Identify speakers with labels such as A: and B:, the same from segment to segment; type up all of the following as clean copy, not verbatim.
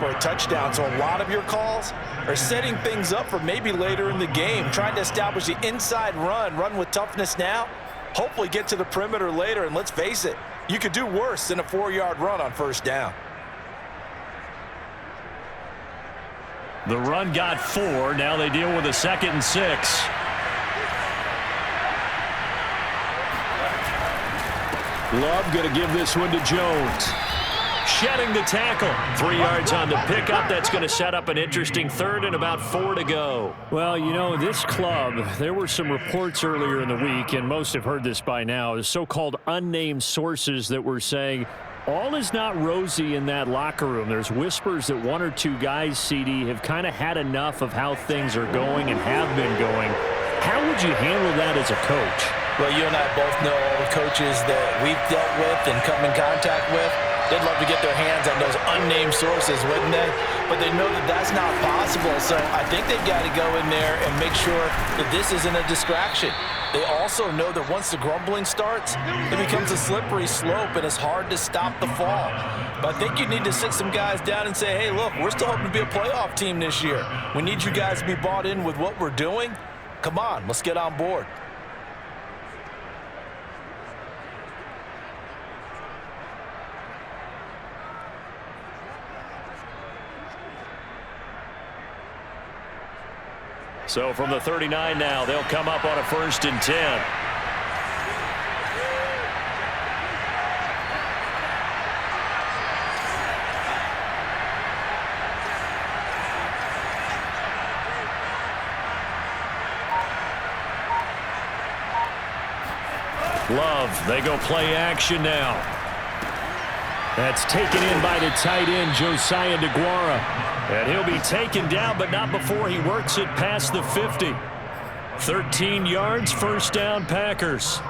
A: for a touchdown. So a lot of your calls are setting things up for maybe later in the game, trying to establish the inside run with toughness now, hopefully get to the perimeter later. And let's face it, you could do worse than a 4-yard run on first down.
B: The run got 4. Now they deal with a 2nd and 6. Love going to give this one to Jones. Shedding the tackle. 3 yards on the pickup. That's going to set up an interesting 3rd and about 4 to go. Well, you know, this club, there were some reports earlier in the week, and most have heard this by now, the so-called unnamed sources that were saying all is not rosy in that locker room. There's whispers that 1 or 2 guys, CD, have kind of had enough of how things are going and have been going. How would you handle that as a coach?
A: Well, you and I both know all the coaches that we've dealt with and come in contact with. They'd love to get their hands on those unnamed sources, wouldn't they? But they know that that's not possible. So I think they've got to go in there and make sure that this isn't a distraction. They also know that once the grumbling starts, it becomes a slippery slope, and it's hard to stop the fall. But I think you need to sit some guys down and say, hey, look, we're still hoping to be a playoff team this year. We need you guys to be bought in with what we're doing. Come on, let's get on board.
B: So from the 39 now, they'll come up on a 1st and 10. Love, they go play action now. That's taken in by the tight end, Josiah DeGuara. And he'll be taken down, but not before he works it past the 50. 13 yards, 1st down, Packers.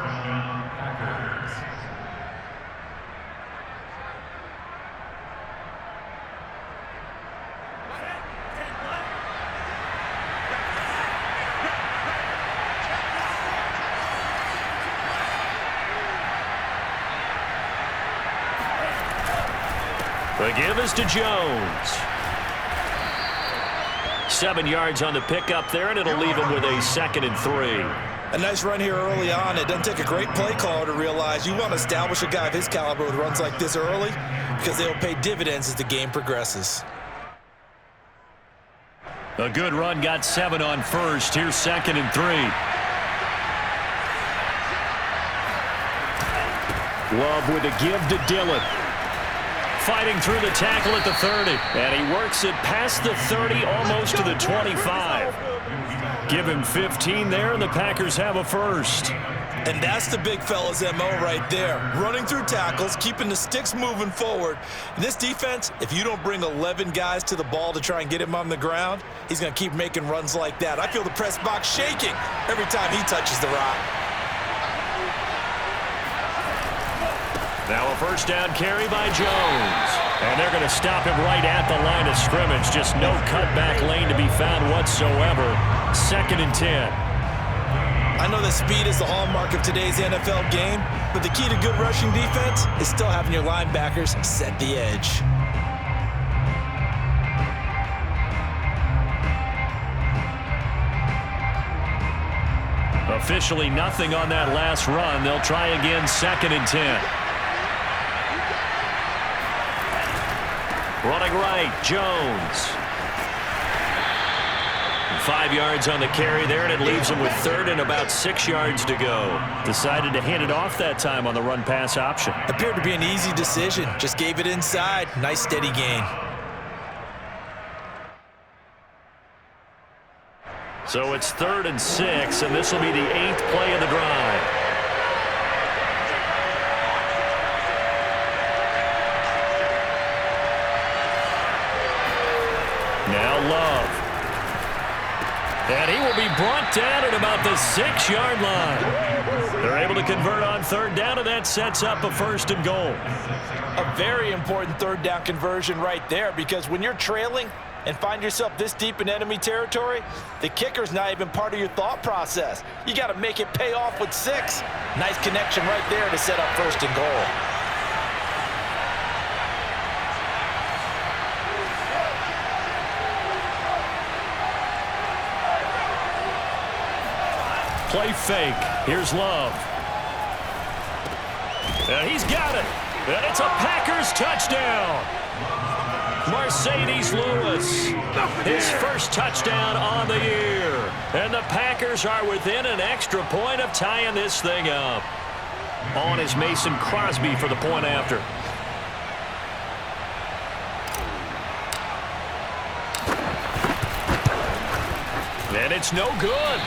B: The give is to Jones. 7 yards on the pickup there, and it'll leave him with a 2nd and 3.
A: A nice run here early on. It doesn't take a great play caller to realize you want to establish a guy of his caliber with runs like this early, because they'll pay dividends as the game progresses.
B: A good run, got 7 on 1st. Here's 2nd and 3. Love with a give to Dillon. Fighting through the tackle at the 30. And he works it past the 30, almost to the 25. Give him 15 there, and the Packers have a 1st.
A: And that's the big fella's MO right there. Running through tackles, keeping the sticks moving forward. And this defense, if you don't bring 11 guys to the ball to try and get him on the ground, he's going to keep making runs like that. I feel the press box shaking every time he touches the rock.
B: Now a 1st down carry by Jones. And they're going to stop him right at the line of scrimmage. Just no cutback lane to be found whatsoever. 2nd and 10.
A: I know that speed is the hallmark of today's NFL game, but the key to good rushing defense is still having your linebackers set the edge.
B: Officially nothing on that last run. They'll try again, 2nd and 10. Running right, Jones. 5 yards on the carry there, and it leaves him with 3rd and about 6 yards to go. Decided to hand it off that time on the run-pass option.
A: Appeared to be an easy decision. Just gave it inside. Nice, steady gain.
B: So it's 3rd and 6, and this will be the 8th play of the drive. Now Love. And he will be brought down at about the 6-yard line. They're able to convert on 3rd down, and that sets up a 1st and goal.
A: A very important 3rd down conversion right there, because when you're trailing and find yourself this deep in enemy territory, the kicker's not even part of your thought process. You got to make it pay off with 6. Nice connection right there to set up 1st and goal.
B: play fake. Here's Love. And he's got it. And it's a Packers touchdown. Mercedes Lewis, his first touchdown on the year. And the Packers are within an extra point of tying this thing up. On is Mason Crosby for the point after. And it's no good.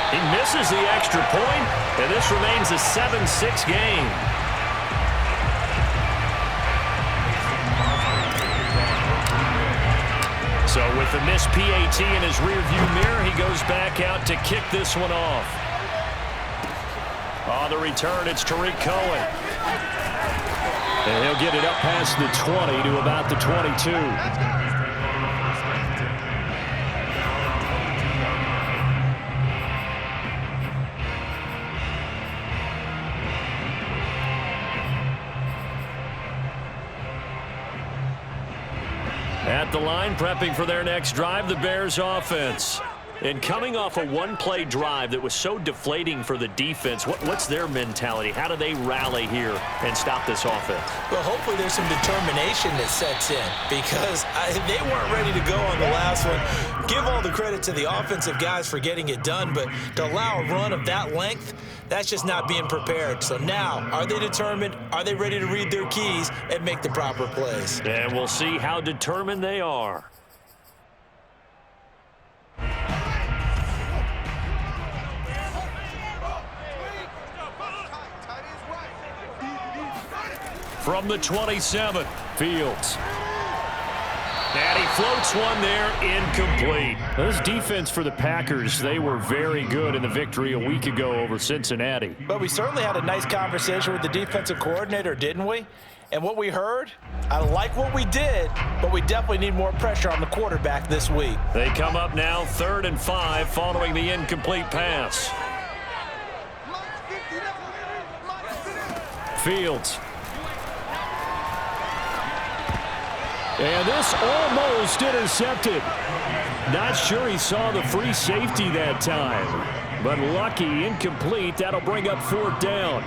B: He misses the extra point, and this remains a 7-6 game. So with the missed PAT in his rearview mirror, he goes back out to kick this one off. On the return, it's Tariq Cohen. And he'll get it up past the 20 to about the 22. At the line, prepping for their next drive, the Bears offense. And coming off a one-play drive that was so deflating for the defense, what's their mentality? How do they rally here and stop this offense?
A: Well, hopefully there's some determination that sets in because they weren't ready to go on the last one. Give all the credit to the offensive guys for getting it done, but to allow a run of that length, that's just not being prepared. So now, are they determined? Are they ready to read their keys and make the proper plays?
B: And we'll see how determined they are. From the 27, Fields. And he floats one there, incomplete. This defense for the Packers, they were very good in the victory a week ago over Cincinnati.
A: But we certainly had a nice conversation with the defensive coordinator, didn't we? And what we heard, I like what we did, but we definitely need more pressure on the quarterback this week.
B: They come up now 3rd and 5 following the incomplete pass. Fields. And this almost intercepted. Not sure he saw the free safety that time. But lucky, incomplete. That'll bring up 4th down.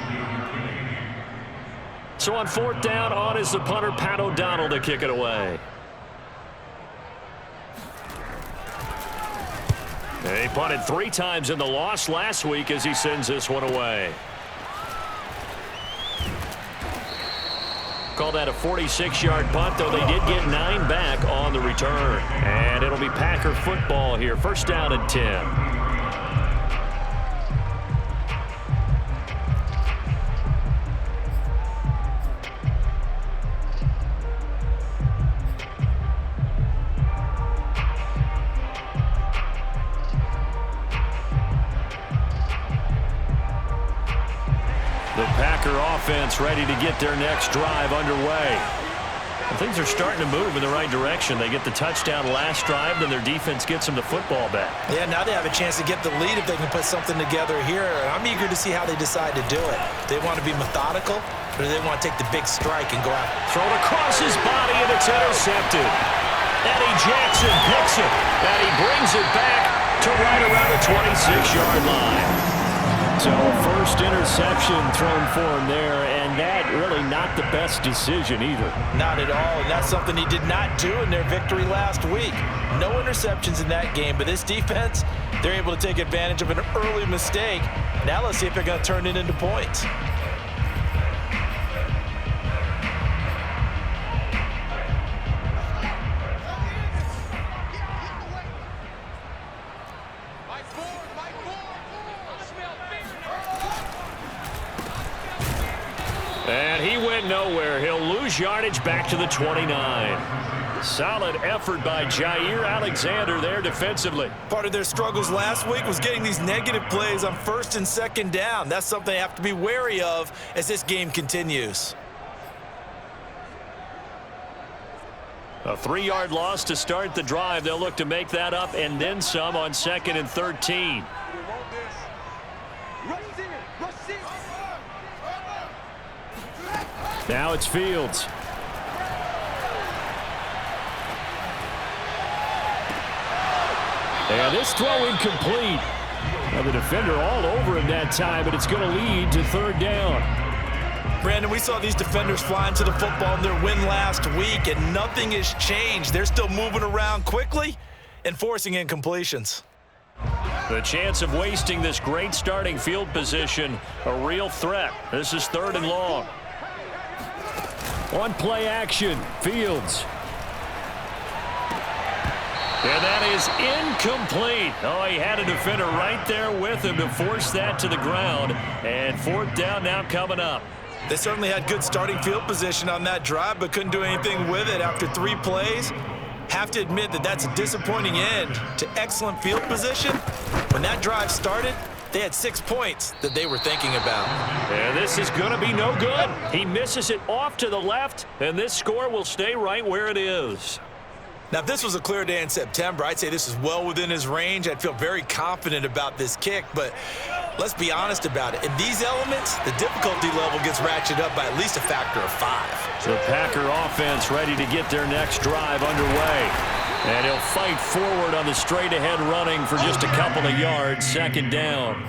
B: So on 4th down, on is the punter, Pat O'Donnell, to kick it away. He punted 3 times in the loss last week as he sends this one away. Call that a 46-yard punt, though they did get 9 back on the return. And it'll be Packer football here. 1st down and 10. The Packer offense ready to get their next drive underway. And things are starting to move in the right direction. They get the touchdown last drive, then their defense gets them the football back. Yeah, now they have a chance to get the lead if they can put something together here. I'm eager to see how they decide to do it. Do they want to be methodical, or do they want to take the big strike and go out? Thrown across his body, and it's intercepted. Eddie Jackson picks it, and he brings it back to right around the 26-yard line. So first interception thrown for him there, and that really not the best decision either. Not at all, and that's something he did not do in their victory last week. No interceptions in that game, but this defense, they're able to take advantage of an early mistake. Now let's see if they're going to turn it into points. And he went nowhere. He'll lose yardage back to the 29. Solid effort by Jair Alexander there defensively. Part of their struggles last week was getting these negative plays on 1st and 2nd down. That's something they have to be wary of as this game continues. A 3-yard loss to start the drive. They'll look to make that up and then some on 2nd and 13. Now it's Fields. And this throw incomplete. Well, the defender all over him that time, but it's going to lead to third down.
A: Brandon, we saw these defenders flying to the football in their win last week, and nothing has changed. They're still moving around quickly and forcing incompletions.
B: The chance of wasting this great starting field position, a real threat. This is third and long. On play action, Fields. And that is incomplete. Oh, he had a defender right there with him to force that to the ground. And fourth down now coming up.
A: They certainly had good starting field position on that drive, but couldn't do anything with it after 3 plays. Have to admit that that's a disappointing end to excellent field position. When that drive started, they had 6 points that they were thinking about.
B: And this is going to be no good. He misses it off to the left, and this score will stay right where it is.
A: Now, if this was a clear day in September, I'd say this is well within his range. I'd feel very confident about this kick, but let's be honest about it. In these elements, the difficulty level gets ratcheted up by at least a factor of 5.
B: So Packer offense ready to get their next drive underway. And he'll fight forward on the straight-ahead running for just a couple of yards, second down.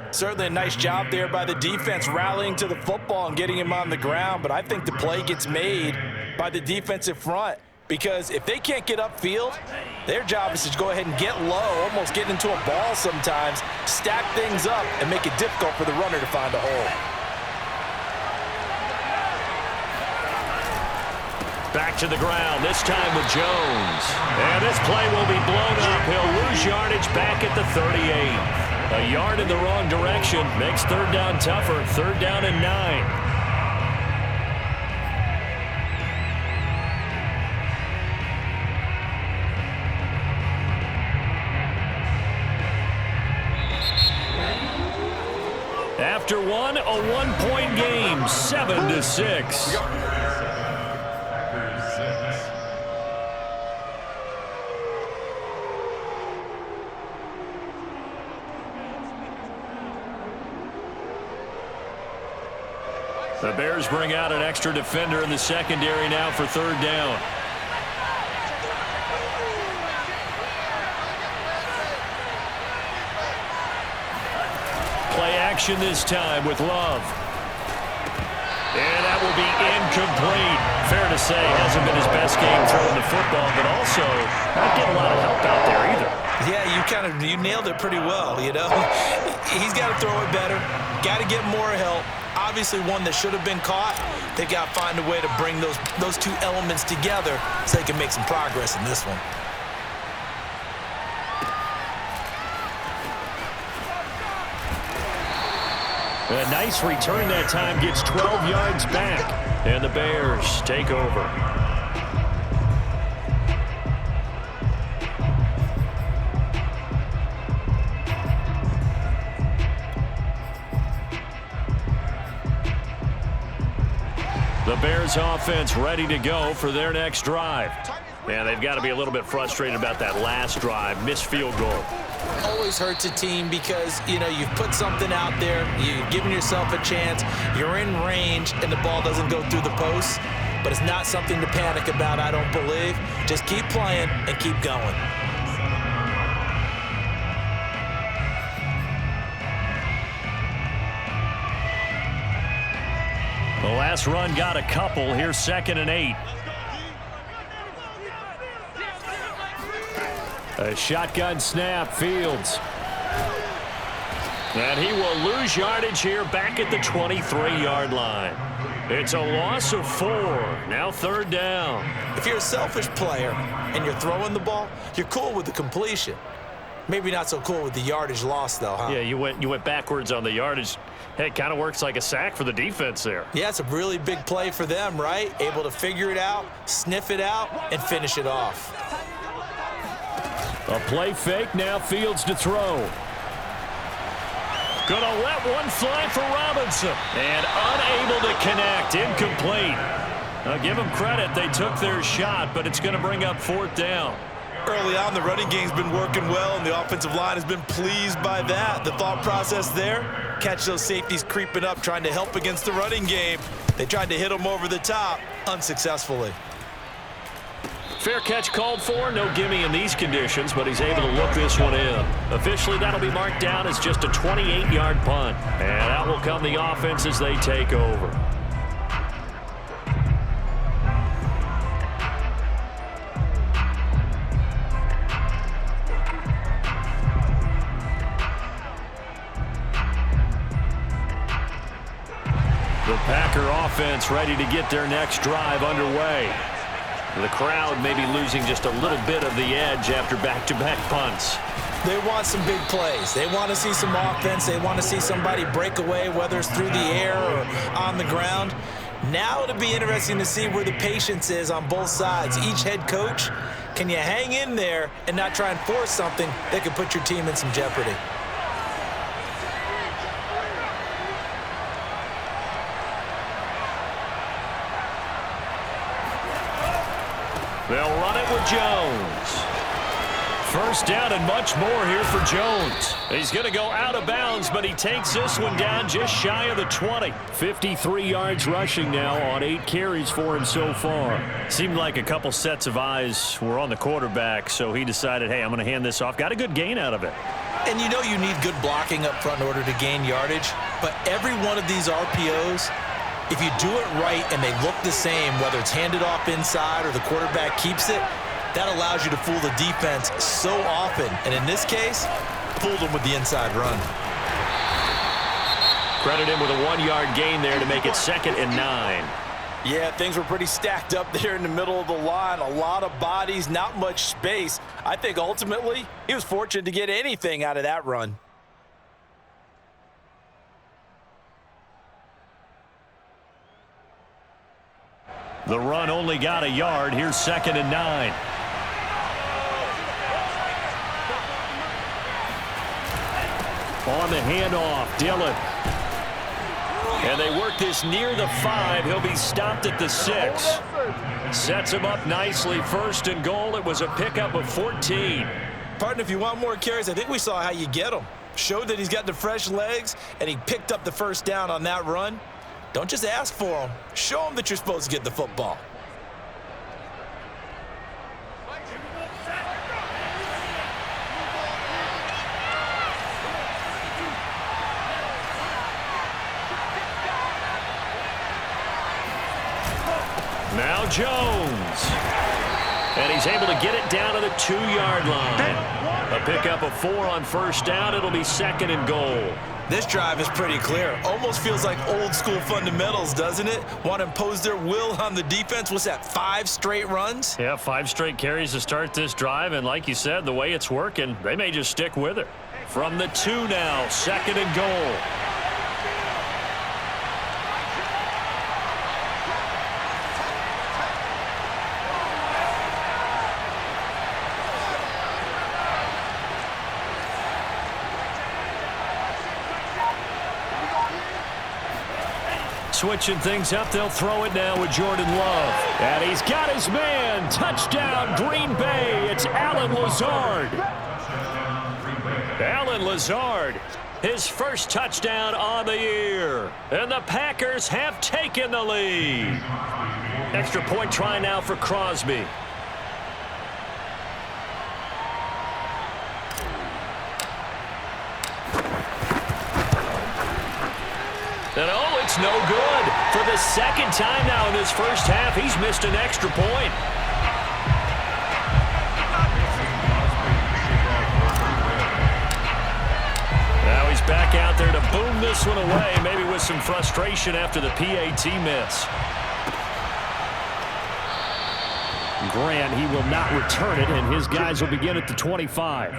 A: Certainly a nice job there by the defense rallying to the football and getting him on the ground, but I think the play gets made by the defensive front. Because if they can't get upfield, their job is to go ahead and get low, almost get into a ball sometimes, stack things up, and make it difficult for the runner to find a hole.
B: Back to the ground, this time with Jones. And this play will be blown up. He'll lose yardage back at the 38. A yard in the wrong direction makes third down tougher. Third down and 9. After one, a one-point game, 7-6. The Bears bring out an extra defender in the secondary now for third down. Play action this time with Love. And that will be incomplete. Fair to say, hasn't been his best game throwing the football, but also not getting a lot of help out there either.
A: Yeah, you nailed it pretty well, you know. He's got to throw it better, got to get more help. Obviously one that should have been caught. They've got to find a way to bring those two elements together so they can make some progress in this one.
B: A nice return that time, gets 12 yards back. And the Bears take over. The Bears offense ready to go for their next drive. And they've got to be a little bit frustrated about that last drive, missed field goal.
A: Always hurts a team because, you know, you've put something out there, you've given yourself a chance, you're in range, and the ball doesn't go through the posts. But it's not something to panic about, I don't believe. Just keep playing and keep going.
B: The last run got a couple. Here's 2nd and 8. A shotgun snap, Fields. And he will lose yardage here back at the 23-yard line. It's a loss of 4. Now third down.
A: If you're a selfish player and you're throwing the ball, you're cool with the completion. Maybe not so cool with the yardage loss, though, huh?
B: Yeah, you went backwards on the yardage. Hey, it kind of works like a sack for the defense there.
A: Yeah, it's a really big play for them, right? Able to figure it out, sniff it out, and finish it off.
B: A play fake, now Fields to throw. Gonna let one fly for Robinson. And unable to connect, incomplete. Now give them credit, they took their shot, but it's gonna bring up fourth down.
A: Early on, the running game's been working well, and the offensive line has been pleased by that. The thought process there, catch those safeties creeping up, trying to help against the running game. They tried to hit them over the top, unsuccessfully.
B: Fair catch called for. No gimme in these conditions, but he's able to look this one in. Officially, that'll be marked down as just a 28-yard punt. And out will come the offense as they take over. The Packer offense ready to get their next drive underway. The crowd may be losing just a little bit of the edge after back-to-back punts.
A: They want some big plays. They want to see some offense. They want to see somebody break away, whether it's through the air or on the ground. Now it'll be interesting to see where the patience is on both sides. Each head coach, can you hang in there and not try and force something that could put your team in some jeopardy?
B: They'll run it with Jones. First down and much more here for Jones. He's going to go out of bounds, but he takes this one down just shy of the 20. 53 yards rushing now on 8 carries for him so far. Seemed like a couple sets of eyes were on the quarterback, so he decided, hey, I'm going to hand this off. Got a good gain out of it.
A: And you know you need good blocking up front in order to gain yardage, but every one of these RPOs, if you do it right and they look the same, whether it's handed off inside or the quarterback keeps it, that allows you to fool the defense so often. And in this case, fooled them with the inside run.
B: Credit him with a 1-yard gain there to make it 2nd and 9.
A: Yeah, things were pretty stacked up there in the middle of the line. A lot of bodies, not much space. I think ultimately he was fortunate to get anything out of that run.
B: The run only got a yard. Here's 2nd and 9. On the handoff, Dillon. And they work this near the 5. He'll be stopped at the 6. Sets him up nicely. 1st and goal. It was a pickup of 14.
A: Partner, if you want more carries, I think we saw how you get him. Showed that he's got the fresh legs, and he picked up the first down on that run. Don't just ask for him. Show him that you're supposed to get the football.
B: Now Jones. And he's able to get it down to the 2-yard line. A pickup of 4 on 1st down. It'll be 2nd and goal.
A: This drive is pretty clear. Almost feels like old school fundamentals, doesn't it? Want to impose their will on the defense. What's that, 5 straight runs?
B: Yeah, 5 straight carries to start this drive. And like you said, the way it's working, they may just stick with it. From the 2 now, 2nd and goal. Switching things up, they'll throw it now with Jordan Love. And he's got his man. Touchdown, Green Bay. It's Allen Lazard. Allen Lazard, his first touchdown on the year. And the Packers have taken the lead. Extra point try now for Crosby. And oh, it's no good. For the 2nd time now in this first half, he's missed an extra point. Now he's back out there to boom this one away, maybe with some frustration after the PAT miss. Grant, he will not return it, and his guys will begin at the 25.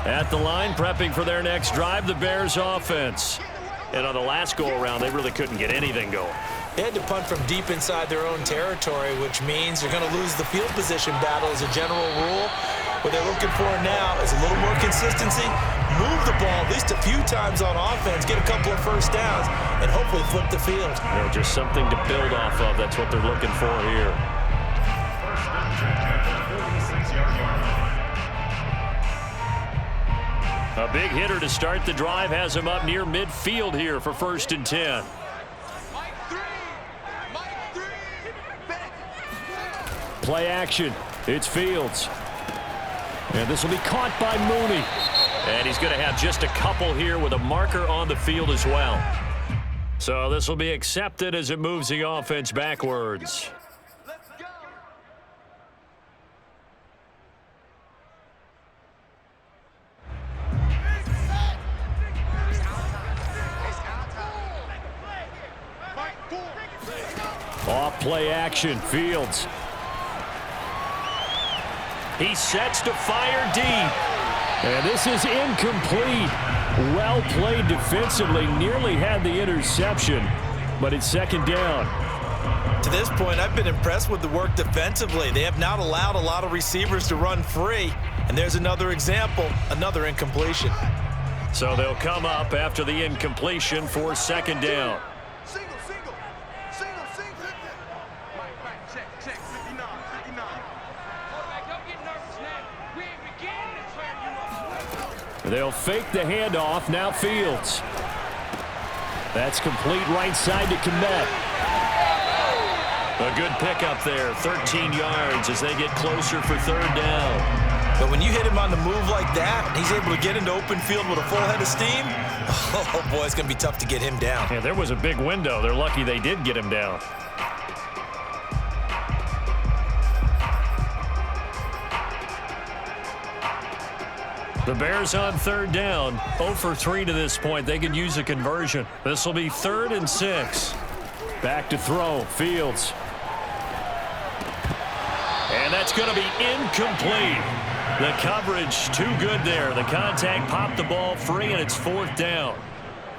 B: At the line, prepping for their next drive, the Bears offense. And on the last go-around, they really couldn't get anything going.
A: They had to punt from deep inside their own territory, which means you're going to lose the field position battle as a general rule. What they're looking for now is a little more consistency, move the ball at least a few times on offense, get a couple of first downs, and hopefully flip the field.
B: Yeah, just something to build off of. That's what they're looking for here. A big hitter to start the drive has him up near midfield here for 1st and 10. Play action. It's Fields. And this will be caught by Mooney. And he's going to have just a couple here with a marker on the field as well. So this will be accepted as it moves the offense backwards. Off play action, Fields. He sets to fire deep. And this is incomplete. Well played defensively. Nearly had the interception, but it's 2nd down.
A: To this point, I've been impressed with the work defensively. They have not allowed a lot of receivers to run free. And there's another example, another incompletion.
B: So they'll come up after the incompletion for 2nd down. They'll fake the handoff. Now Fields. That's complete right side to Kmet. A good pickup there. 13 yards as they get closer for 3rd down.
A: But when you hit him on the move like that, and he's able to get into open field with a full head of steam, oh boy, it's going to be tough to get him down.
B: Yeah, there was a big window. They're lucky they did get him down. The Bears on 3rd down. 0 for 3 to this point. They could use a conversion. This will be 3rd and 6. Back to throw. Fields. And that's going to be incomplete. The coverage too good there. The contact popped the ball free, and it's 4th down.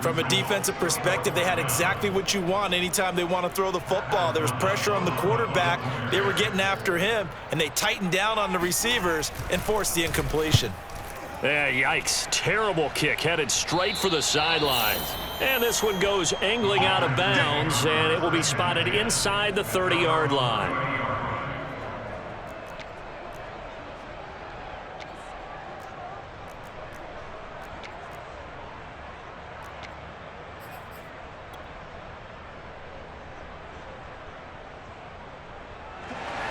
A: From a defensive perspective, they had exactly what you want anytime they want to throw the football. There was pressure on the quarterback. They were getting after him, and they tightened down on the receivers and forced the incompletion.
B: Yeah, yikes. Terrible kick headed straight for the sidelines. And this one goes angling out of bounds, and it will be spotted inside the 30-yard line.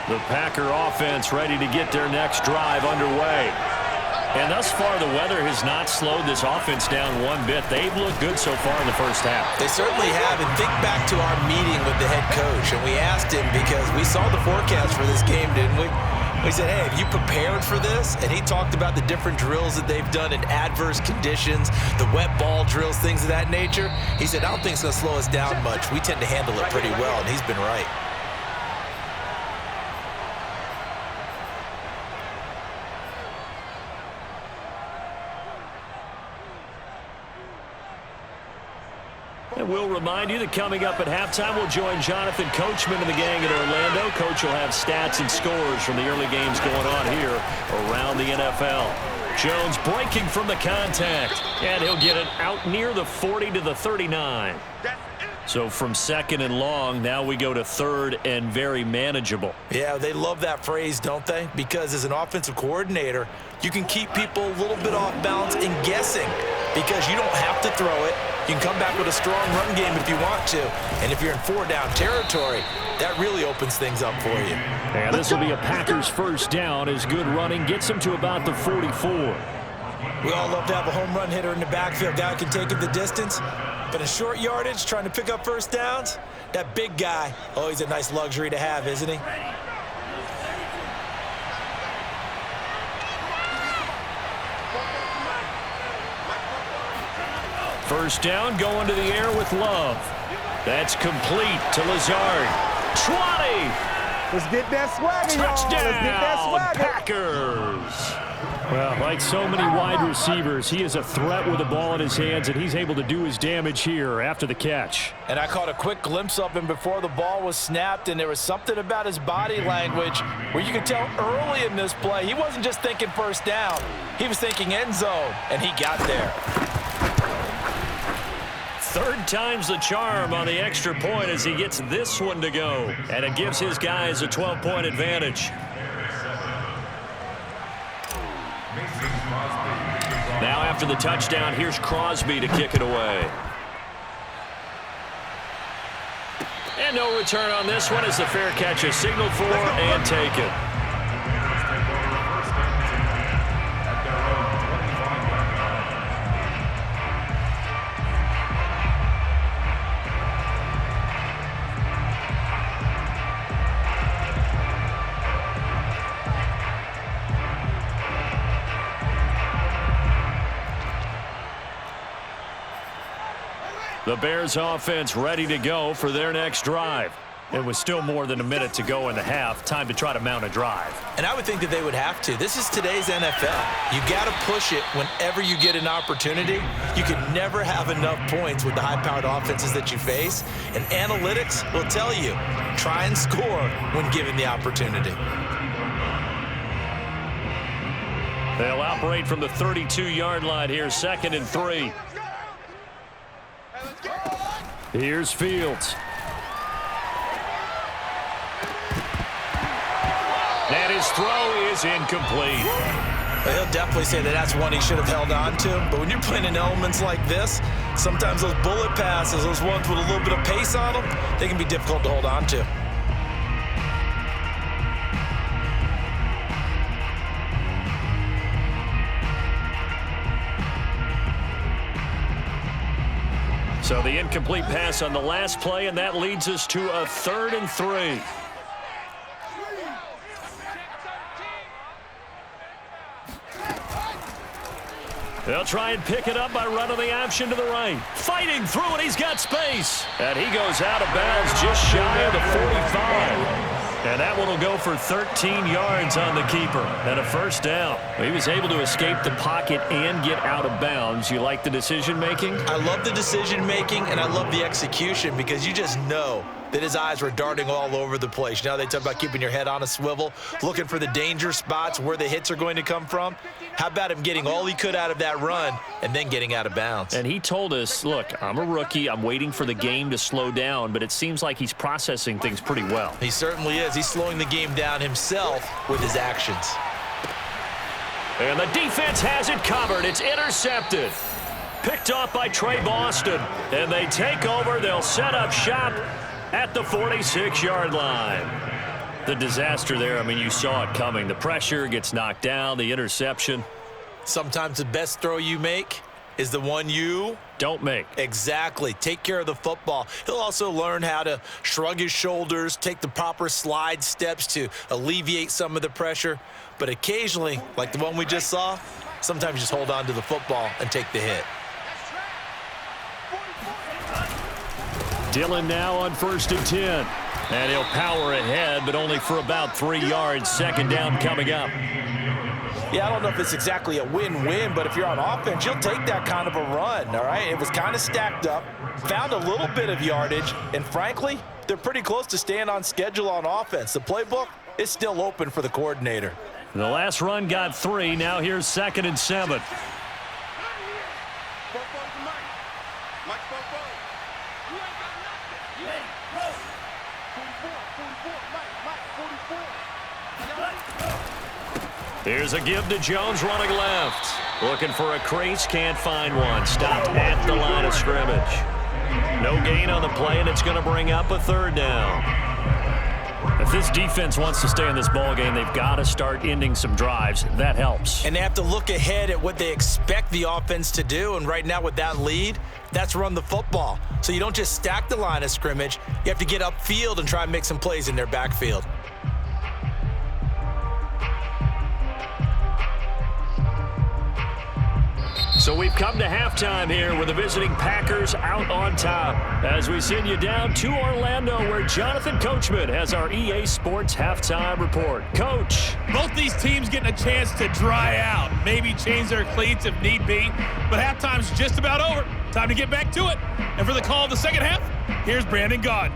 B: The Packer offense ready to get their next drive underway. And thus far, the weather has not slowed this offense down one bit. They've looked good so far in the first half.
A: They certainly have. And think back to our meeting with the head coach. And we asked him because we saw the forecast for this game, didn't we? We said, hey, have you prepared for this? And he talked about the different drills that they've done in adverse conditions, the wet ball drills, things of that nature. He said, I don't think it's going to slow us down much. We tend to handle it pretty well, and he's been right.
B: And we'll remind you that coming up at halftime, we'll join Jonathan Coachman and the gang in Orlando. Coach will have stats and scores from the early games going on here around the NFL. Jones breaking from the contact, and he'll get it out near the 40 to the 39. So from 2nd and long, now we go to 3rd and very manageable.
A: Yeah, they love that phrase, don't they? Because as an offensive coordinator, you can keep people a little bit off balance and guessing because you don't have to throw it. You can come back with a strong run game if you want to. And if you're in 4-down territory, that really opens things up for you.
B: And this will be a Packers 1st down as good running gets them to about the 44.
A: We all love to have a home run hitter in the backfield. Guy can take it the distance. But in short yardage, trying to pick up first downs, that big guy, oh, he's a nice luxury to have, isn't he?
B: First down, going to the air with Love. That's complete to Lazard. 20.
C: Let's get that swagger, y'all. Let's get that
B: Touchdown,
C: swagger.
B: Packers. Well, like so many wide receivers, he is a threat with the ball in his hands, and he's able to do his damage here after the catch.
A: And I caught a quick glimpse of him before the ball was snapped, and there was something about his body language where you could tell early in this play he wasn't just thinking first down. He was thinking end zone, and he got there.
B: Third time's the charm on the extra point as he gets this one to go. And it gives his guys a 12-point advantage. Now after the touchdown, here's Crosby to kick it away. And no return on this one as the fair catch is signaled for and taken. The Bears offense ready to go for their next drive. It was still more than a minute to go in the half. Time to try to mount a drive.
A: And I would think that they would have to. This is today's NFL. You got to push it whenever you get an opportunity. You can never have enough points with the high-powered offenses that you face. And analytics will tell you, try and score when given the opportunity.
B: They'll operate from the 32-yard line here, 2nd and 3. Here's Fields. And his throw is incomplete.
A: He'll definitely say that that's one he should have held on to. But when you're playing in elements like this, sometimes those bullet passes, those ones with a little bit of pace on them, they can be difficult to hold on to.
B: So the incomplete pass on the last play, and that leads us to a 3rd and 3. They'll try and pick it up by running the option to the right. Fighting through, and he's got space. And he goes out of bounds just shy of the 45. And that one will go for 13 yards on the keeper and a first down. He was able to escape the pocket and get out of bounds. You like the decision-making?
A: I love the decision-making, and I love the execution because you just know that his eyes were darting all over the place. You know, they talk about keeping your head on a swivel, looking for the danger spots where the hits are going to come from. How about him getting all he could out of that run and then getting out of bounds?
B: And he told us, look, I'm a rookie. I'm waiting for the game to slow down, but it seems like he's processing things pretty well.
A: He certainly is. He's slowing the game down himself with his actions.
B: And the defense has it covered. It's intercepted. Picked off by Trey Boston. And they take over. They'll set up shop at the 46-yard line. The disaster there, I mean, you saw it coming. The pressure gets knocked down, the interception.
A: Sometimes the best throw you make is the one you
B: don't make.
A: Exactly. Take care of the football. He'll also learn how to shrug his shoulders, take the proper slide steps to alleviate some of the pressure. But occasionally, like the one we just saw, sometimes you just hold on to the football and take the hit.
B: Dillon now on 1st and 10. And he'll power ahead, but only for about 3 yards. 2nd down coming up.
A: Yeah, I don't know if it's exactly a win-win, but if you're on offense, you'll take that kind of a run, all right? It was kind of stacked up, found a little bit of yardage, and frankly, they're pretty close to staying on schedule on offense. The playbook is still open for the coordinator.
B: The last run got 3. Now here's 2nd and 7. Here's a give to Jones running left. Looking for a crease, can't find one. Stopped at the line of scrimmage. No gain on the play, and it's going to bring up a 3rd down. If this defense wants to stay in this ballgame, they've got to start ending some drives. That helps.
A: And they have to look ahead at what they expect the offense to do, and right now with that lead, that's run the football. So you don't just stack the line of scrimmage. You have to get upfield and try and make some plays in their backfield.
B: So we've come to halftime here with the visiting Packers out on top. As we send you down to Orlando, where Jonathan Coachman has our EA Sports halftime report. Coach.
D: Both these teams getting a chance to dry out, maybe change their cleats if need be, but halftime's just about over. Time to get back to it. And for the call of the second half, here's Brandon Gaudin.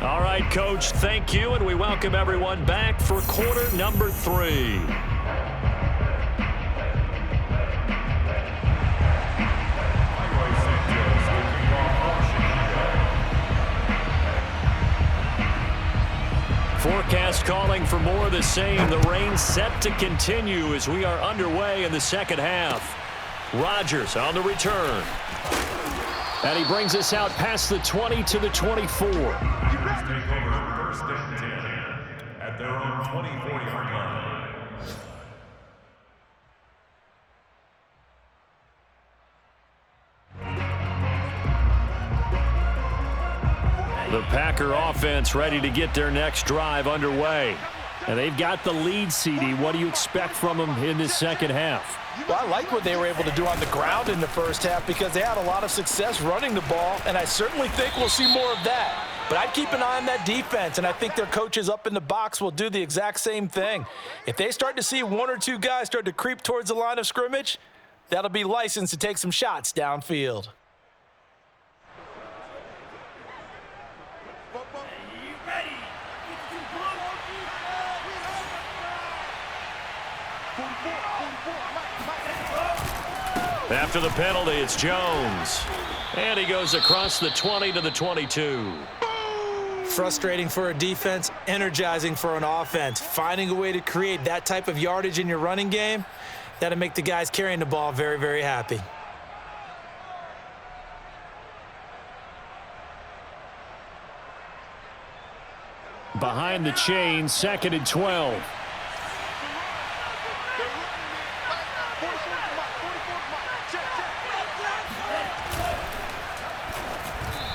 B: All right, Coach, thank you, and we welcome everyone back for quarter number 3. Forecast calling for more of the same. The rain set to continue as we are underway in the second half. Rodgers on the return. And he brings us out past the 20 to the 24.
E: Take over first and 10 at their own 24-yard line.
B: The Packer offense ready to get their next drive underway. And they've got the lead, CD. What do you expect from them in this second half?
A: Well, I like what they were able to do on the ground in the first half because they had a lot of success running the ball, and I certainly think we'll see more of that. But I'd keep an eye on that defense, and I think their coaches up in the box will do the exact same thing. If they start to see one or two guys start to creep towards the line of scrimmage, that'll be licensed to take some shots downfield.
B: After the penalty, it's Jones. And he goes across the 20 to the 22.
A: Frustrating for a defense, energizing for an offense. Finding a way to create that type of yardage in your running game, that'll make the guys carrying the ball very, very happy.
B: Behind the chain, 2nd and 12.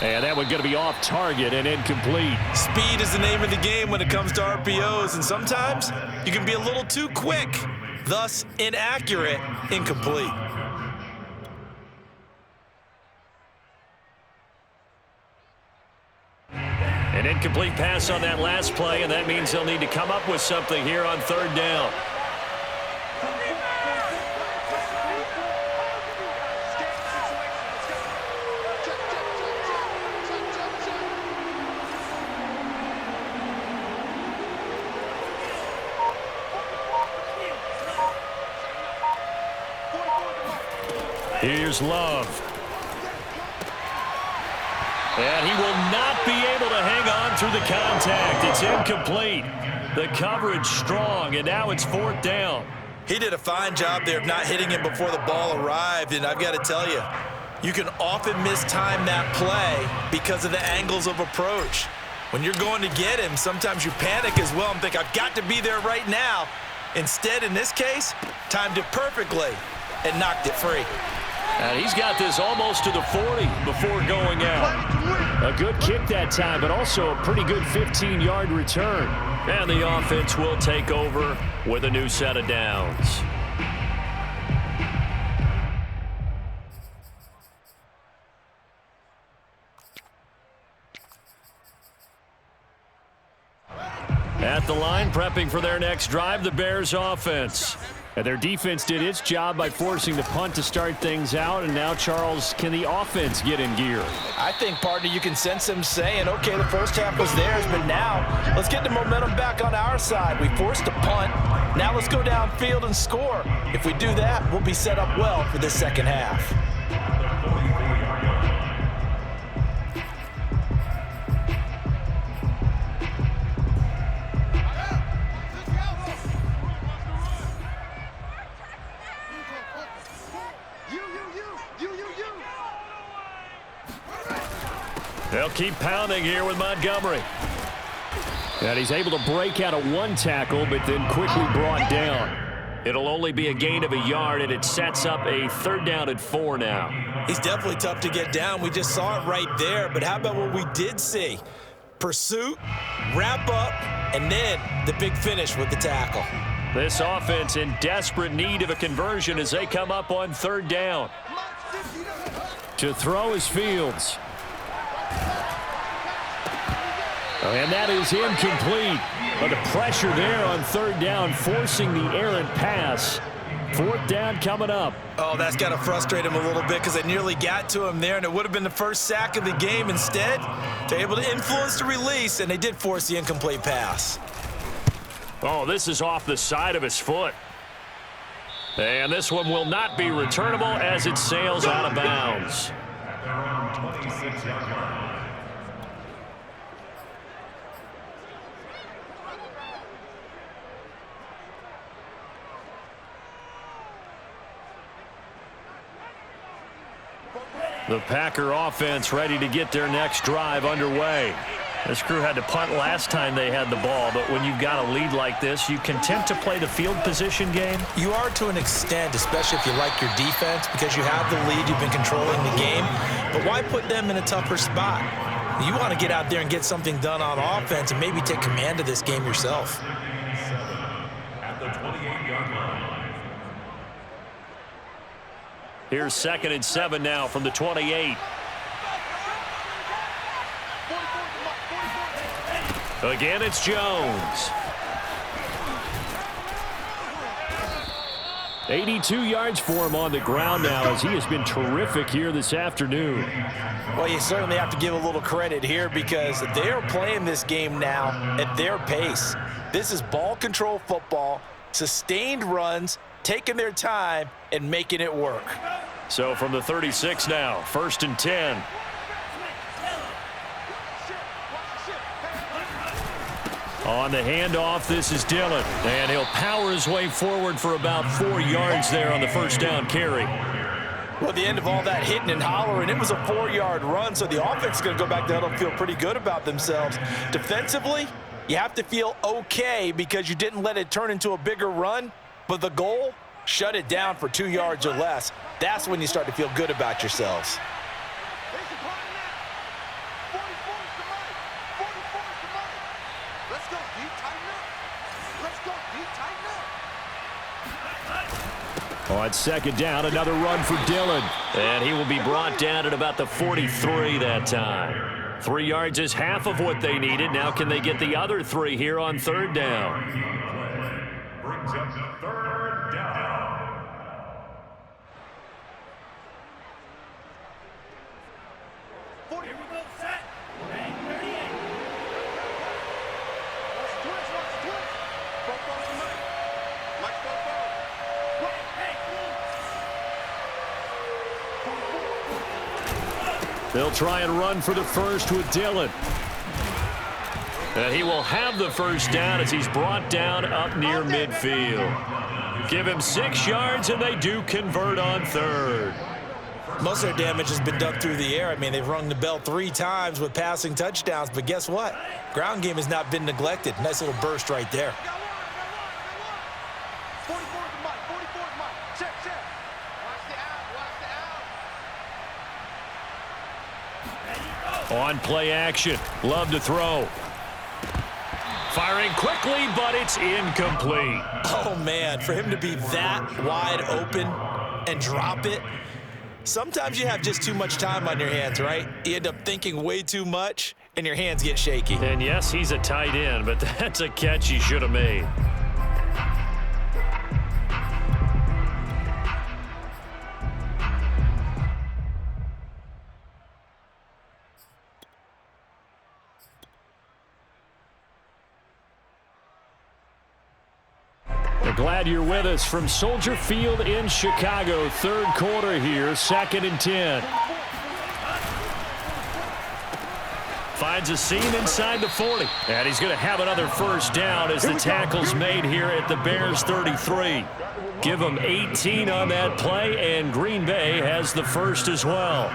B: And that one going to be off target and incomplete.
A: Speed is the name of the game when it comes to RPOs, and sometimes you can be a little too quick, thus inaccurate, incomplete.
B: An incomplete pass on that last play, and that means they'll need to come up with something here on 3rd down. Here's Love. And he will not be able to hang on through the contact. It's incomplete. The coverage strong, and now it's 4th down.
A: He did a fine job there of not hitting him before the ball arrived, and I've got to tell you, you can often mistime that play because of the angles of approach. When you're going to get him, sometimes you panic as well and think, I've got to be there right now. Instead, in this case, timed it perfectly and knocked it free.
B: And he's got this almost to the 40 before going out. A good kick that time, but also a pretty good 15-yard return. And the offense will take over with a new set of downs. At the line, prepping for their next drive, the Bears offense. And their defense did its job by forcing the punt to start things out. And now, Charles, can the offense get in gear?
A: I think, partner, you can sense them saying, okay, the first half was theirs, but now let's get the momentum back on our side. We forced a punt. Now let's go downfield and score. If we do that, we'll be set up well for the second half.
B: They'll keep pounding here with Montgomery. And he's able to break out of one tackle, but then quickly brought down. It'll only be a gain of a yard, and it sets up a 3rd down and 4 now.
A: He's definitely tough to get down. We just saw it right there, but how about what we did see? Pursuit, wrap up, and then the big finish with the tackle.
B: This offense in desperate need of a conversion as they come up on third down. To throw is Fields. And that is incomplete. But the pressure there on third down, forcing the errant pass. Fourth down coming up.
A: Oh, that's got to frustrate him a little bit because they nearly got to him there, and it would have been the first sack of the game. Instead, they're able to influence the release, and they did force the incomplete pass.
B: Oh, this is off the side of his foot. And this one will not be returnable as it sails out of bounds.
E: At their own 26-yard line.
B: The Packer offense ready to get their next drive underway. This crew had to punt last time they had the ball, but when you've got a lead like this, you content to play the field position game?
A: You are to an extent, especially if you like your defense, because you have the lead, you've been controlling the game. But why put them in a tougher spot? You want to get out there and get something done on offense and maybe take command of this game yourself.
E: At the 28-yard line.
B: Here's 2nd and 7 now from the 28. Again, it's Jones. 82 yards for him on the ground now as he has been terrific here this afternoon.
A: Well, you certainly have to give a little credit here because they're playing this game now at their pace. This is ball control football, sustained runs, taking their time and making it work.
B: So from the 36 now, 1st and 10. On the handoff, this is Dillon. And he'll power his way forward for about 4 yards there on the first down carry.
A: Well, at the end of all that hitting and hollering, it was a 4-yard run, so the offense is going to go back there and feel pretty good about themselves. Defensively, you have to feel okay because you didn't let it turn into a bigger run, but the goal, shut it down for 2 yards or less. That's when you start to feel good about yourselves.
B: On 2nd down, another run for Dillon. And he will be brought down at about the 43 that time. 3 yards is half of what they needed. Now can they get the other 3 here on 3rd down?
E: Brings up 3rd down.
B: They'll try and run for the first with Dillon. And he will have the first down as he's brought down up near midfield. Give him 6 yards, and they do convert on 3rd.
A: Most of their damage has been done through the air. I mean, they've rung the bell 3 times with passing touchdowns, but guess what? Ground game has not been neglected. Nice little burst right there.
B: On play action, Love to throw. Firing quickly, but it's incomplete.
A: Oh, man, for him to be that wide open and drop it, sometimes you have just too much time on your hands, right? You end up thinking way too much, and your hands get shaky.
B: And yes, he's a tight end, but that's a catch he should have made. Glad you're with us from Soldier Field in Chicago. 3rd quarter here, 2nd and 10. Finds a seam inside the 40. And he's going to have another first down as the tackle's made here at the Bears 33. Give them 18 on that play, and Green Bay has the first as well.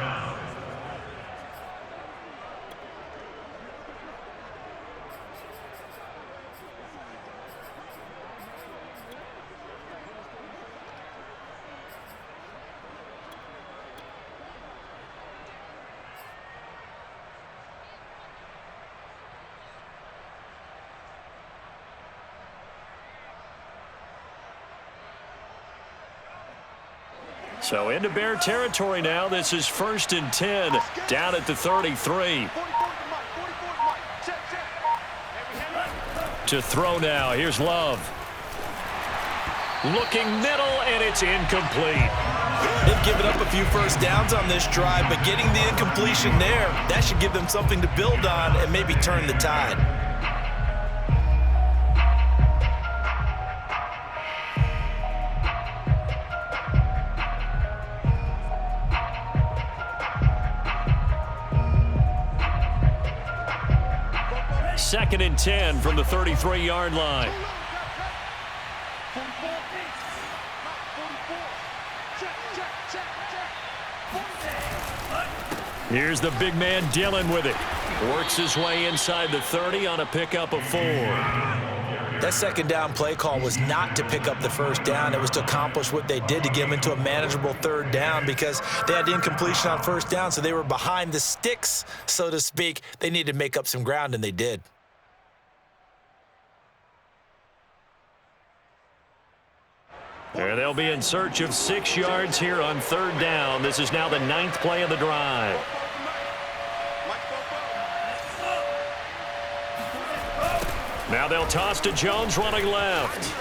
B: So into Bear territory now. This is 1st and 10 down at the 33. To throw now. Here's Love. Looking middle, and it's incomplete.
A: They've given up a few first downs on this drive, but getting the incompletion there, that should give them something to build on and maybe turn the tide.
B: Second and 10 from the 33-yard line. Here's the big man Dillon with it. Works his way inside the 30 on a pickup of 4.
A: That second down play call was not to pick up the first down. It was to accomplish what they did to get them into a manageable third down because they had the incompletion on first down, so they were behind the sticks, so to speak. They needed to make up some ground, and they did.
B: There they'll be in search of 6 yards here on third down. This is now the 9th play of the drive. Now they'll toss to Jones running left.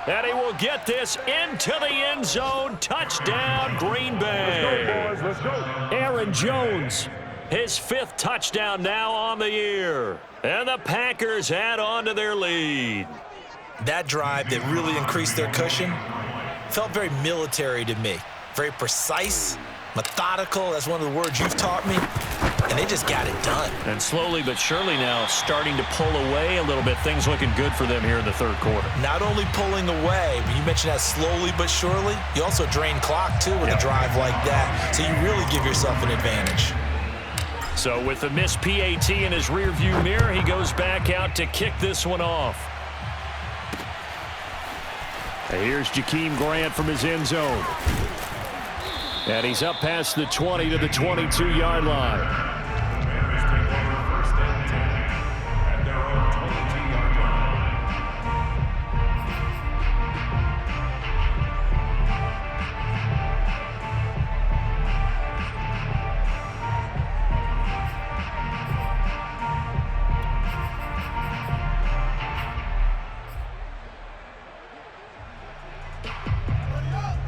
B: And he will get this into the end zone. Touchdown, Green Bay.
C: Let's go.
B: Aaron Jones, his 5th touchdown now on the year. And the Packers add on to their lead.
A: That drive that really increased their cushion felt very military to me. Very precise, methodical. That's one of the words you've taught me. And they just got it done.
B: And slowly but surely now starting to pull away a little bit. Things looking good for them here in the third quarter.
A: Not only pulling away, but you mentioned that slowly but surely. You also drain clock, too, with a drive like that. So you really give yourself an advantage.
B: So with the missed PAT in his rearview mirror, he goes back out to kick this one off. And here's Jakeem Grant from his end zone. And he's up past the 20 to the 22-yard line.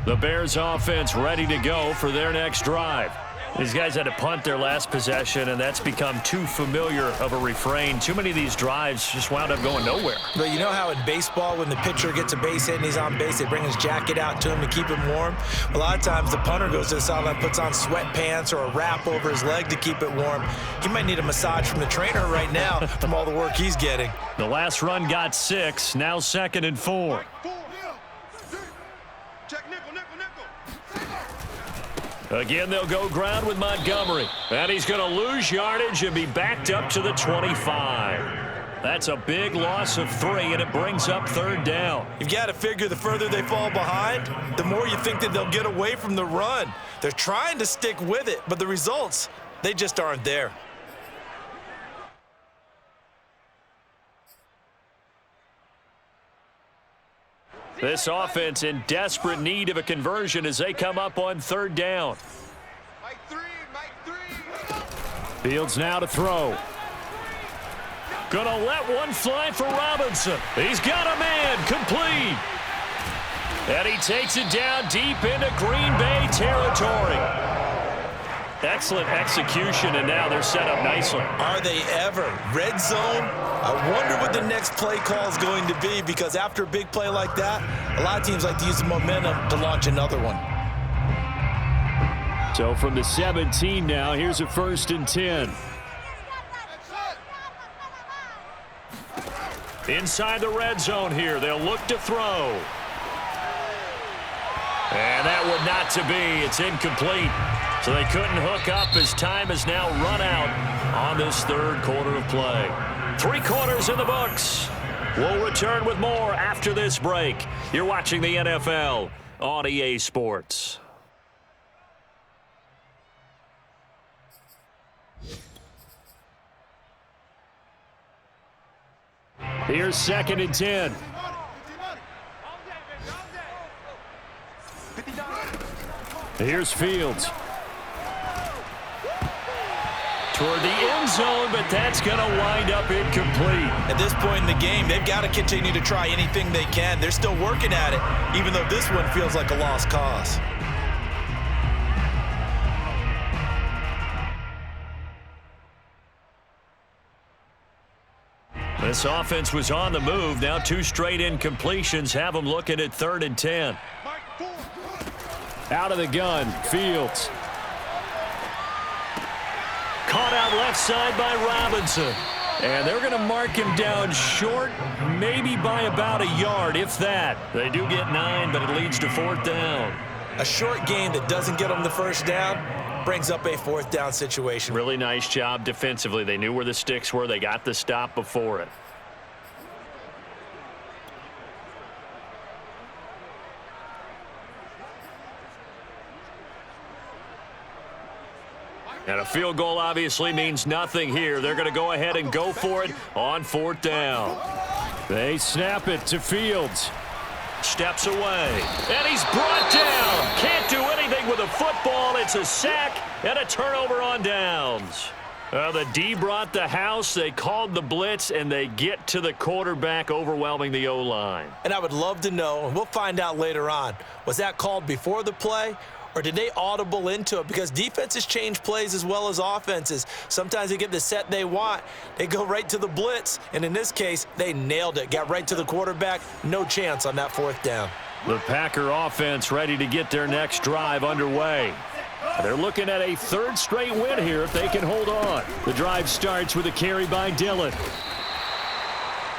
B: The Bears offense ready to go for their next drive. These guys had to punt their last possession, and that's become too familiar of a refrain. Too many of these drives just wound up going nowhere.
A: But you know how in baseball, when the pitcher gets a base hit and he's on base, they bring his jacket out to him to keep him warm? A lot of times the punter goes to the sideline, puts on sweatpants or a wrap over his leg to keep it warm. He might need a massage from the trainer right now from all the work he's getting.
B: The last run got 6, now 2nd and 4. Again, they'll go ground with Montgomery. And he's going to lose yardage and be backed up to the 25. That's a big loss of 3, and it brings up third down.
A: You've got to figure the further they fall behind, the more you think that they'll get away from the run. They're trying to stick with it, but the results, they just aren't there.
B: This offense in desperate need of a conversion as they come up on third down. Fields now to throw. Gonna let one fly for Robinson. He's got a man, complete. And he takes it down deep into Green Bay territory. Excellent execution, and now they're set up nicely.
A: Are they ever? Red zone? I wonder what the next play call is going to be, because after a big play like that, a lot of teams like to use the momentum to launch another one.
B: So from the 17 now, here's a 1st and 10. Inside the red zone here, they'll look to throw. And that would not to be. It's incomplete. So they couldn't hook up as time has now run out on this third quarter of play. 3 quarters in the books. We'll return with more after this break. You're watching the NFL on EA Sports. Here's 2nd and 10. Here's Fields. Toward the end zone, but that's going to wind up incomplete.
A: At this point in the game, they've got to continue to try anything they can. They're still working at it, even though this one feels like a lost cause.
B: This offense was on the move. Now 2 straight incompletions have them looking at 3rd and 10. Out of the gun, Fields. Caught out left side by Robinson. And they're going to mark him down short, maybe by about a yard, if that. They do get 9, but it leads to 4th down.
A: A short gain that doesn't get them the first down brings up a 4th down situation.
B: Really nice job defensively. They knew where the sticks were. They got the stop before it. And a field goal obviously means nothing here. They're going to go ahead and go for it on 4th down. They snap it to Fields. Steps away. And he's brought down. Can't do anything with a football. It's a sack and a turnover on downs. The D brought the house. They called the blitz, and they get to the quarterback, overwhelming the O-line.
A: And I would love to know, and we'll find out later on, was that called before the play? Or did they audible into it? Because defenses change plays as well as offenses. Sometimes they get the set they want. They go right to the blitz. And in this case, they nailed it. Got right to the quarterback. No chance on that 4th down.
B: The Packer offense ready to get their next drive underway. They're looking at a 3rd straight win here if they can hold on. The drive starts with a carry by Dillon.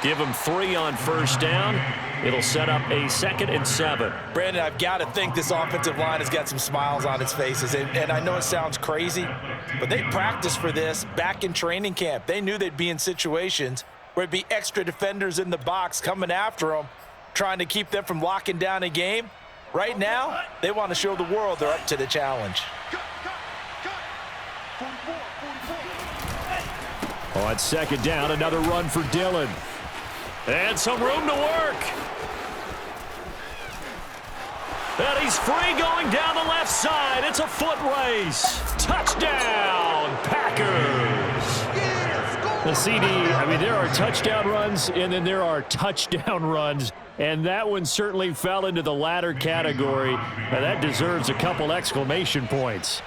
B: Give them 3 on 1st down. It'll set up a 2nd and 7.
A: Brandon, I've got to think this offensive line has got some smiles on its faces. And I know it sounds crazy, but they practiced for this back in training camp. They knew they'd be in situations where it'd be extra defenders in the box coming after them, trying to keep them from locking down a game. Right now, they want to show the world they're up to the challenge.
B: On 2nd down, another run for Dillon. And some room to work. And he's free going down the left side. It's a foot race. Touchdown, Packers. The CD, I mean, there are touchdown runs, and then there are touchdown runs. And that one certainly fell into the latter category. And that deserves a couple exclamation points.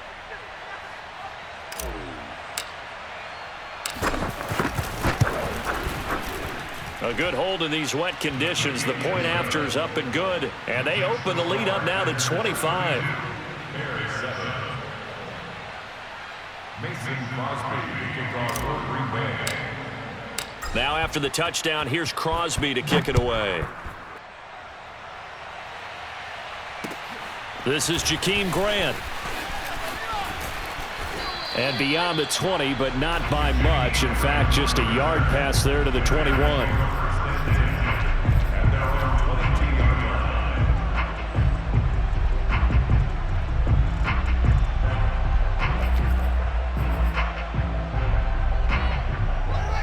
B: A good hold in these wet conditions. The point after is up and good. And they open the lead up now to 25. Now after the touchdown, here's Crosby to kick it away. This is Jakeem Grant. And beyond the 20, but not by much. In fact, just a yard pass there to the 21.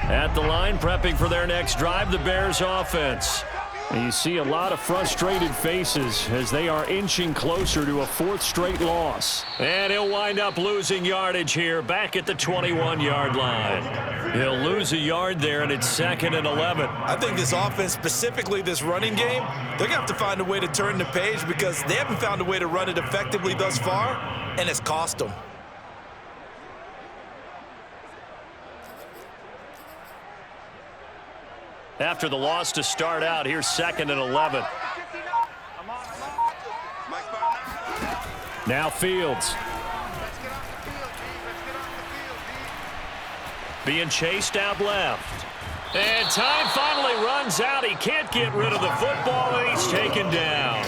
B: At the line, prepping for their next drive, the Bears offense. And you see a lot of frustrated faces as they are inching closer to a 4th straight loss. And he'll wind up losing yardage here back at the 21-yard line. He'll lose a yard there, and it's 2nd and 11.
A: I think this offense, specifically this running game, they're going to have to find a way to turn the page because they haven't found a way to run it effectively thus far, and it's cost them.
B: After the loss to start out, here's 2nd and 11. Now Fields. Being chased out left. And time finally runs out. He can't get rid of the football, and he's taken down.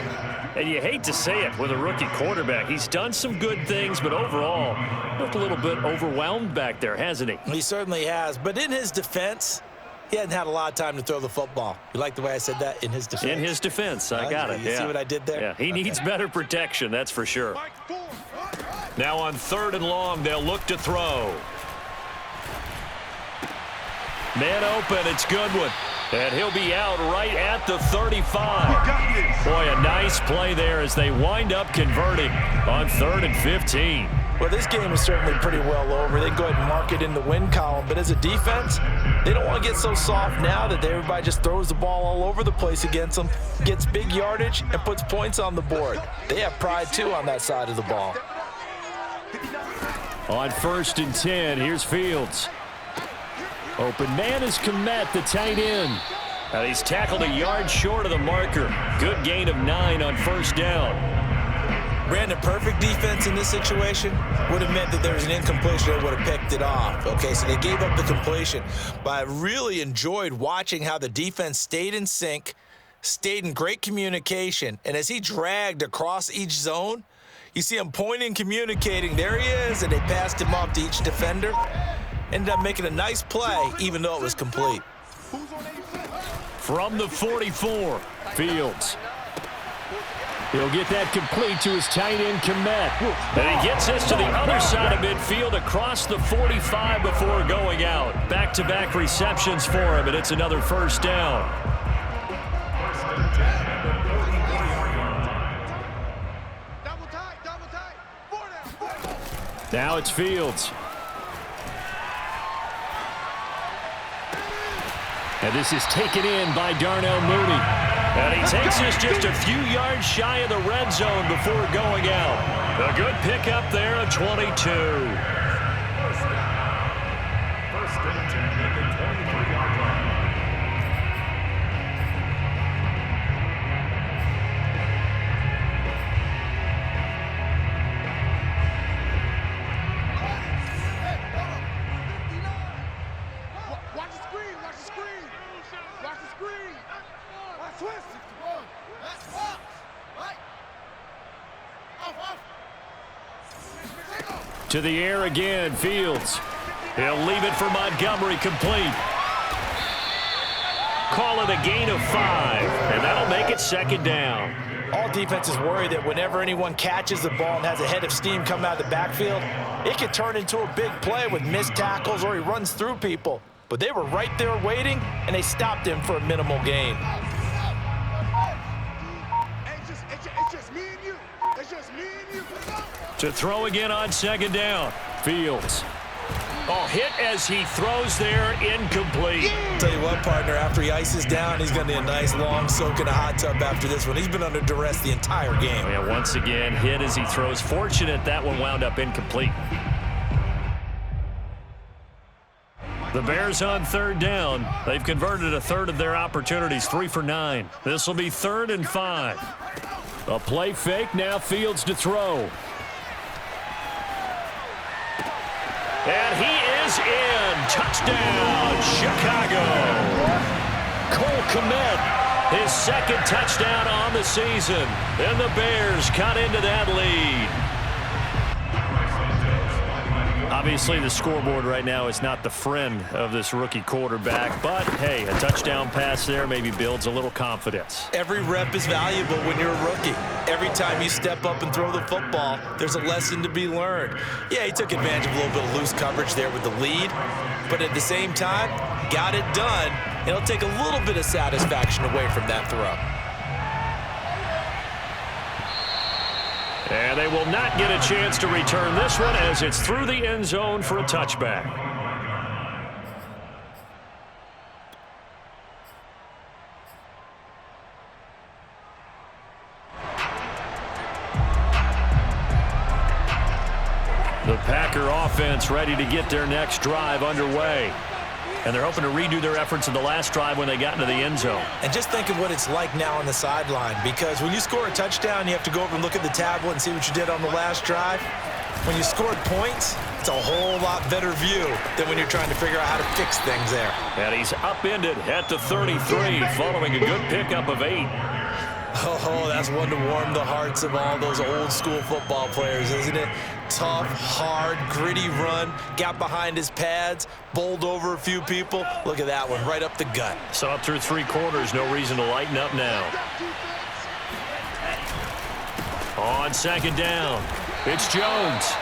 B: And you hate to say it with a rookie quarterback. He's done some good things, but overall, looked a little bit overwhelmed back there, hasn't he?
A: He certainly has. But in his defense, he hadn't had a lot of time to throw the football. You like the way I said that? In his defense?
B: In his defense. I got it.
A: You see what I did there?
B: Yeah, he needs better protection, that's for sure. Now on 3rd and long, they'll look to throw. Man open, it's Goodwin. And he'll be out right at the 35. Boy, a nice play there as they wind up converting on 3rd and 15.
A: Well, this game is certainly pretty well over. They can go ahead and mark it in the win column. But as a defense, they don't want to get so soft now that everybody just throws the ball all over the place against them, gets big yardage, and puts points on the board. They have pride, too, on that side of the ball.
B: On 1st and 10, here's Fields. Open man is Kmet, the tight end. Now he's tackled a yard short of the marker. Good gain of 9 on 1st down.
A: Brandon, perfect defense in this situation would have meant that there was an incompletion that would have picked it off. Okay, so they gave up the completion. But I really enjoyed watching how the defense stayed in sync, stayed in great communication, and as he dragged across each zone, you see him pointing, communicating. There he is, and they passed him off to each defender. Ended up making a nice play, even though it was complete.
B: From the 44, Fields. He'll get that complete to his tight end, Kmet. And he gets this to the other side of midfield across the 45 before going out. Back-to-back receptions for him, and it's another 1st down. Now it's Fields. And this is taken in by Darnell Mooney. And he takes this just a few yards shy of the red zone before going out. A good pickup there of 22.
E: First and 10 at the 23-yard line.
C: Watch the screen, watch the screen. Watch the screen. Watch twist. That's Fox. Right. Off.
B: To the air again, Fields. He'll leave it for Montgomery, complete. Call it a gain of 5, and that'll make it 2nd down.
A: All defenses worry that whenever anyone catches the ball and has a head of steam come out of the backfield, it could turn into a big play with missed tackles or he runs through people. But they were right there waiting, and they stopped him for a minimal gain.
C: It's just me and you. It's just me and you.
B: To throw again on 2nd down, Fields. Oh, hit as he throws there, incomplete.
A: Tell you what, partner, after he ices down, he's going to need a nice long soak in a hot tub after this one. He's been under duress the entire game.
B: Yeah, once again, hit as he throws. Fortunate that one wound up incomplete. The Bears on 3rd down. They've converted a third of their opportunities, 3 for 9. This will be 3rd and 5. A play fake, now Fields to throw. And he is in. Touchdown, Chicago. Cole Kmet, his 2nd touchdown on the season. And the Bears cut into that lead. Obviously, the scoreboard right now is not the friend of this rookie quarterback. But, hey, a touchdown pass there maybe builds a little confidence.
A: Every rep is valuable when you're a rookie. Every time you step up and throw the football, there's a lesson to be learned. Yeah, he took advantage of a little bit of loose coverage there with the lead. But at the same time, got it done. It'll take a little bit of satisfaction away from that throw.
B: And they will not get a chance to return this one as it's through the end zone for a touchback. The Packer offense ready to get their next drive underway. And they're hoping to redo their efforts in the last drive when they got into the end zone.
A: And just think of what it's like now on the sideline, because when you score a touchdown, you have to go over and look at the tablet and see what you did on the last drive. When you scored points, it's a whole lot better view than when you're trying to figure out how to fix things there.
B: And he's upended at the 33 following a good pickup of 8.
A: Oh, that's one to warm the hearts of all those old school football players, isn't it? Tough, hard, gritty run, got behind his pads, bowled over a few people. Look at that one, right up the gut.
B: So up through 3 quarters, no reason to lighten up now. On 2nd down, it's Jones.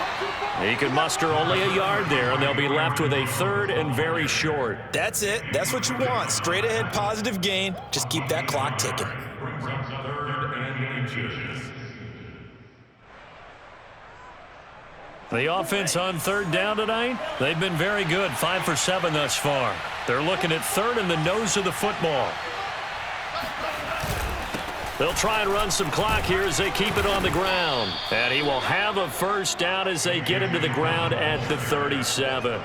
B: He can muster only a yard there, and they'll be left with a 3rd and very short.
A: That's it. That's what you want. Straight ahead, positive gain. Just keep that clock ticking.
E: Brings up 3rd and inches.
B: The offense on 3rd down tonight, they've been very good, 5 for 7 thus far. They're looking at 3rd and the nose of the football. They'll try and run some clock here as they keep it on the ground. And he will have a 1st down as they get him to the ground at the 37.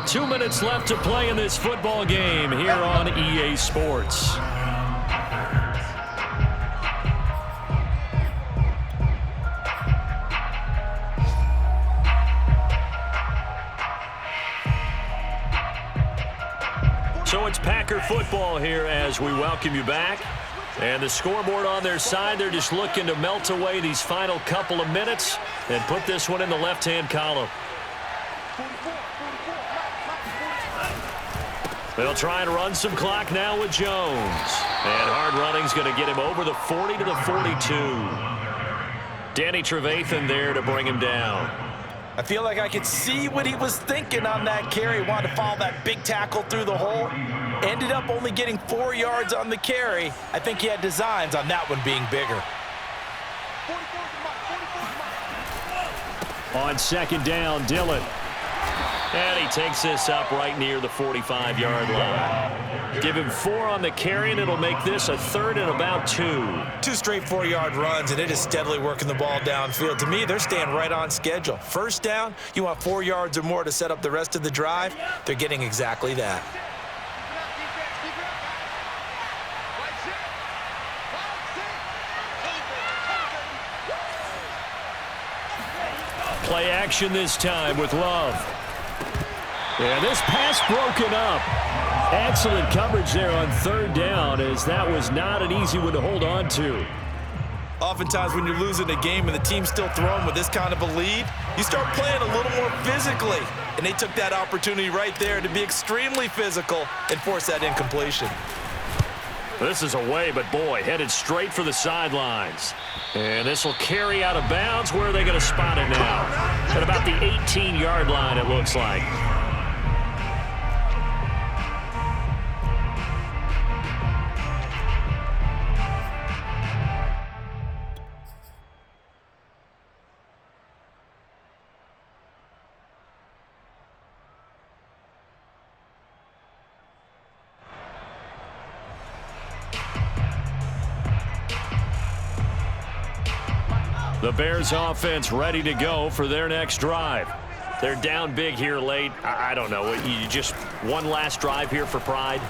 B: 2 minutes left to play in this football game here on EA Sports. So it's Packer football here as we welcome you back. And the scoreboard on their side, they're just looking to melt away these final couple of minutes and put this one in the left-hand column. They'll try and run some clock now with Jones. And hard running's going to get him over the 40 to the 42. Danny Trevathan there to bring him down.
A: I feel like I could see what he was thinking on that carry. Wanted to follow that big tackle through the hole. Ended up only getting 4 yards on the carry. I think he had designs on that one being bigger.
B: On 2nd down, Dillon. And he takes this up right near the 45-yard line. Give him 4 on the carry, and it'll make this a 3rd and about 2.
A: 2 straight 4-yard runs, and it is steadily working the ball downfield. To me, they're staying right on schedule. 1st down, you want 4 yards or more to set up the rest of the drive. They're getting exactly that.
B: Play action this time with Love. Yeah, this pass broken up. Excellent coverage there on 3rd down, as that was not an easy one to hold on to.
A: Oftentimes when you're losing a game and the team's still throwing with this kind of a lead, you start playing a little more physically. And they took that opportunity right there to be extremely physical and force that incompletion.
B: This is away, but boy, headed straight for the sidelines. And this will carry out of bounds. Where are they going to spot it now? At about the 18-yard line, it looks like. The Bears offense ready to go for their next drive. They're down big here late. I don't know. You just one last drive here for pride?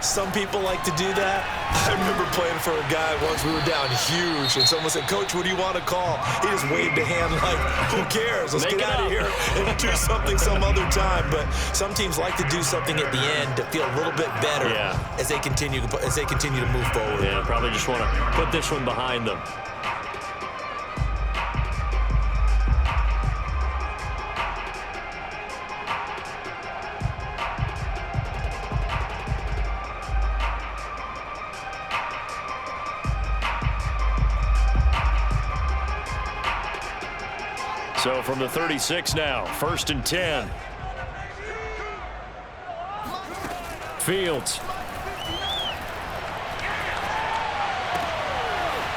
A: Some people like to do that. I remember playing for a guy once. We were down huge, and someone said, "Coach, what do you want to call?" He just waved a hand like, "Who cares? Let's get out of here and do something some other time." But some teams like to do something at the end to feel a little bit better as they continue to move forward.
B: Yeah, probably just want to put this one behind them. So from the 36 now, 1st and 10. Fields.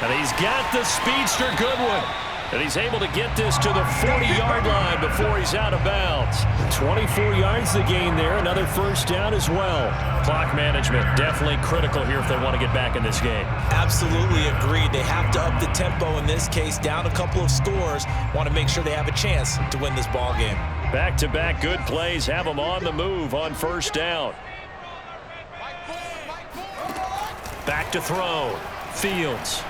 B: And he's got the speedster Goodwin. And he's able to get this to the 40-yard line before he's out of bounds. 24 yards to gain there. Another 1st down as well. Clock management definitely critical here if they want to get back in this game.
A: Absolutely agreed. They have to up the tempo in this case. Down a couple of scores. Want to make sure they have a chance to win this ball game.
B: Back-to-back good plays have them on the move on 1st down. Back to throw. Fields.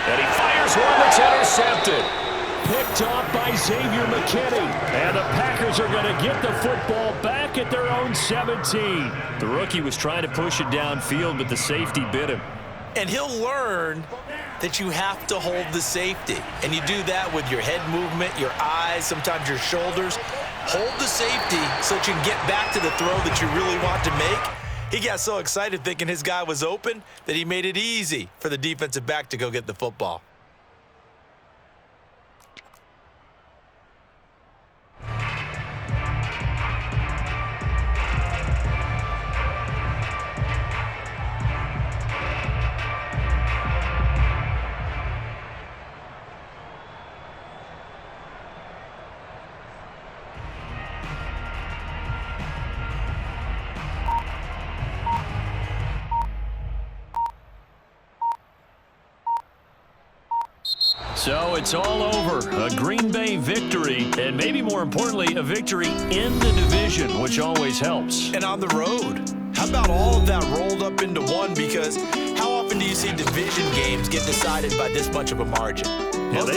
B: And he fires one that's intercepted. Picked off by Xavier McKinney. And the Packers are going to get the football back at their own 17. The rookie was trying to push it downfield, but the safety bit him.
A: And he'll learn that you have to hold the safety. And you do that with your head movement, your eyes, sometimes your shoulders. Hold the safety so that you can get back to the throw that you really want to make. He got so excited thinking his guy was open that he made it easy for the defensive back to go get the football.
B: it's all over. A Green Bay victory, and maybe more importantly, a victory in the division, which always helps.
A: And on the road. How about all of that rolled up into one? Because how often do you see division games get decided by this much of a margin?
B: Yeah,
A: Most of